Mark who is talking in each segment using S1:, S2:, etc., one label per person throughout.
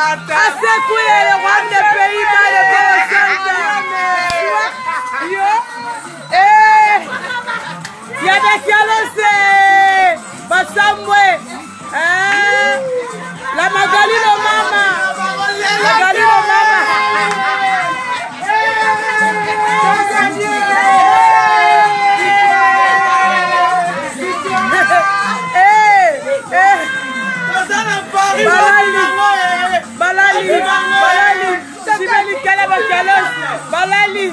S1: Asekouye le roi des Pays-Bas, le Yo. Il y a des calosses. Basamwe. La Magalino Mama. Magalino Mama. Balali. Sibeli Kalaba Kalos. Balali.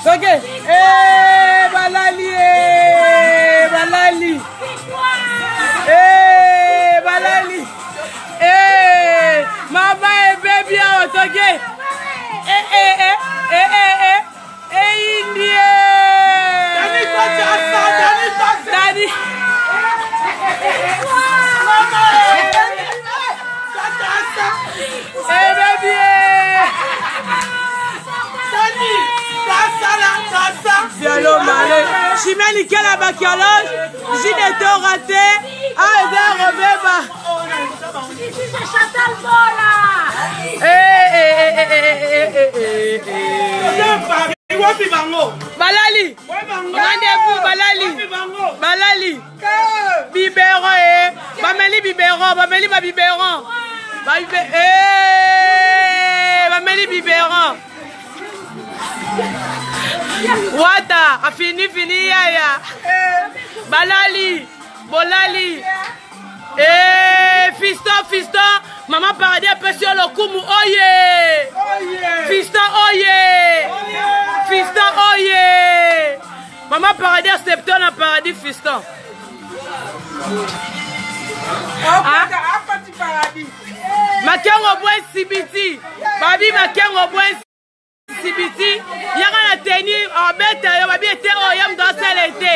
S1: Ok. Balali. Balali. Maman et bébé ok. Indien. Dani. Chimène Kela Bakialoge, Ginette raté, Aïda Robeba.
S2: Ici c'est Chantal Bola.
S1: Balali. Rendez-vous Balali. Biberon Bameli biberon, Bameli ma biberon. Bameli biberon. Wata, a fini yaya. Balali, Bolali. Fiston, maman paradis a passé le kumu, oye. Fiston, oye. Maman paradis a septon a paradis, fiston. Makengo boy Sibiti. Babi Makengo boy Sibiti. Y'a la tenue en bête, babi était au yam dans celle été.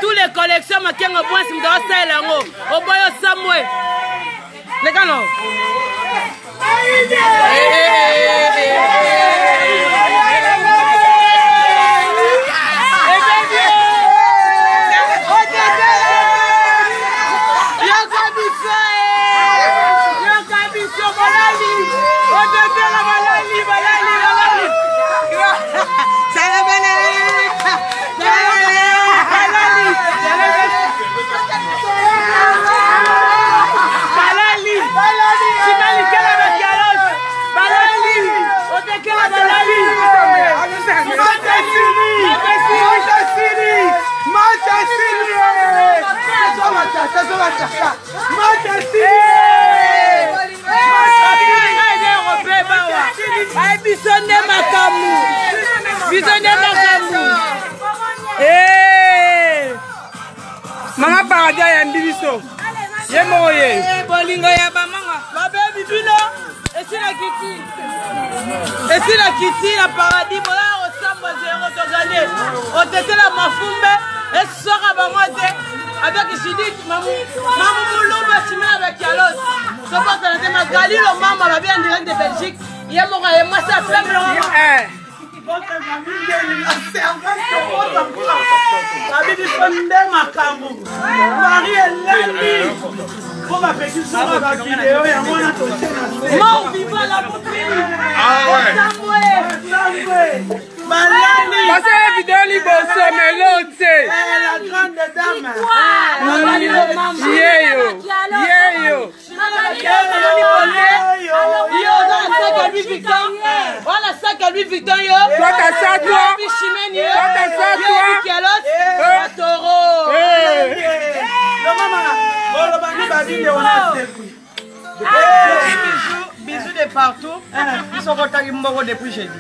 S1: Tous les collections Makengo boy sim dans celle en haut. Au boy au Samoué. Les gars non. Mama Paradia ya Mbibiso. Ye moye. Bolingo ya bamanga. Babe bibino. Esi la kiti la paradis bola ressemble zéro to gagner. On tete la mafumbe et sora bamote avec Judith mamu mulumba chimé avec Kalos. So pas que ma Galilo mama la bien en direct de Belgique. Ye mo ga ma sa femme votre famille est passez la vidéo libre mais l'autre c'est la grande dame. Voilà ça que lui Victor yo. Toi t'as ça toi. Toi t'as ça toi. Taureau. Bisous de partout. Ils sont contents qu'ils m'ont depuis jeudi.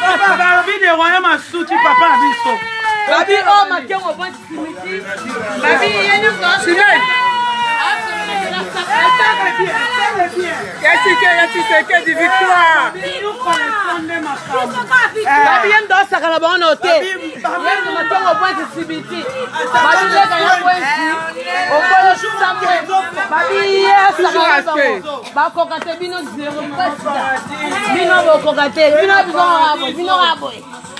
S1: Papa, vidéo ma souti papa biso. Babi oh ma kien on va simiti. Babi yenu ko. Qu'est-ce que du victoire? Babi yem dans sa calabon au thé. Yem ma kien on va simiti. Babi le gagne point. Au point de Samuel. Babi yes ça. Ba kokate bino zéro presque. Bino bo kokate. Bino rabo.